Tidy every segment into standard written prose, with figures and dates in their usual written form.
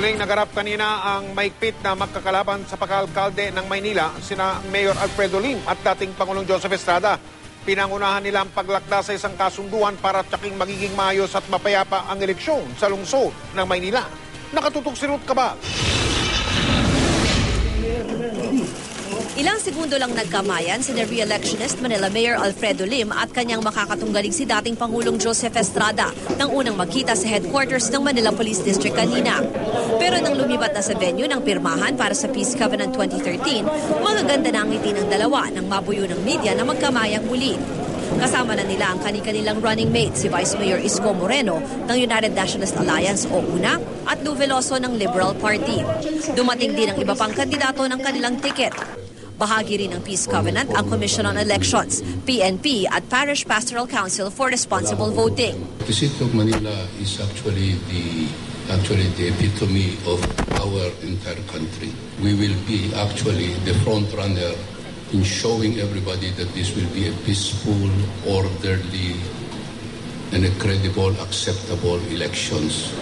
Muling nagarap kanina ang maigpit na magkakalaban sa pagkalkalde ng Maynila, sina Mayor Alfredo Lim at dating Pangulong Joseph Estrada. Pinangunahan nila ang paglakda sa isang kasunduan para tsaking magiging maayos at mapayapa ang eleksyon sa lungsod ng Maynila. Nakatutok si Ruth Cabal. Ilang segundo lang nagkamayan si re-electionist Manila Mayor Alfredo Lim at kanyang makakatunggaling si dating Pangulong Joseph Estrada nang unang magkita sa headquarters ng Manila Police District kanina. Pero nang lumipat na sa venue ng pirmahan para sa Peace Covenant 2013, magaganda na ang ngiti ng dalawa nang mabuyo ng media na magkamayang muli. Kasama na nila ang kani-kanilang running mate si Vice Mayor Isko Moreno ng United Nationalist Alliance o UNA at Lou Veloso ng Liberal Party. Dumating din ang iba pang kandidato ng kanilang tiket. Bahagi rin ng Peace Covenant ang Commission on Elections, PNP at Parish Pastoral Council for Responsible Voting. The city of Manila is actually the epitome of our entire country. We will be actually the front runner in showing everybody that this will be a peaceful, orderly, and a credible, acceptable elections.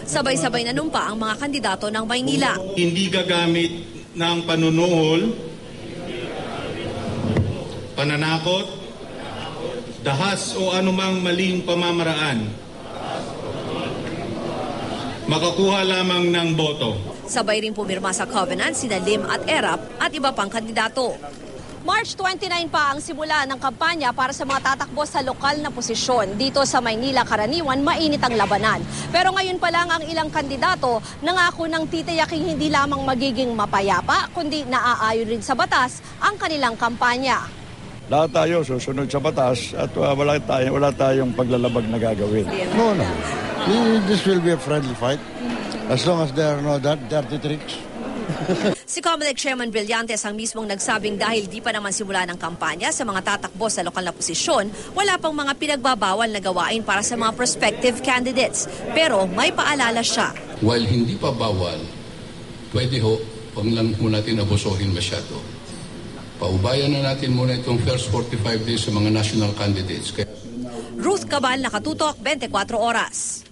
Sabay-sabay nanumpa ang mga kandidato ng Maynila. Hindi gagamit ng panunuhol, pananakot, dahas o anumang maling pamamaraan. Makakuha lamang ng boto. Sabay rin pumirma sa covenant sina Lim at Erap at iba pang kandidato. March 29 pa ang simula ng kampanya para sa mga tatakbo sa lokal na posisyon. Dito sa Maynila, karaniwan, mainit ang labanan. Pero ngayon pa lang ang ilang kandidato nangako ng titiyaking hindi lamang magiging mapayapa, kundi naaayon rin sa batas ang kanilang kampanya. Lahat tayo susunod sa batas at wala tayong paglalabag na gagawin. No. This will be a friendly fight as long as there are no dirty tricks. Si Comelec Chairman Brillantes ang mismong nagsabing dahil di pa naman simula ng kampanya sa mga tatakbo sa lokal na posisyon, wala pang mga pinagbabawal na gawain para sa mga prospective candidates. Pero may paalala siya. While hindi pa bawal, pwede huwag lang po natin abusuhin masyado. Paubayan na natin muna itong first 45 days sa mga national candidates. Ruth Cabal, Nakatutok, 24 Oras.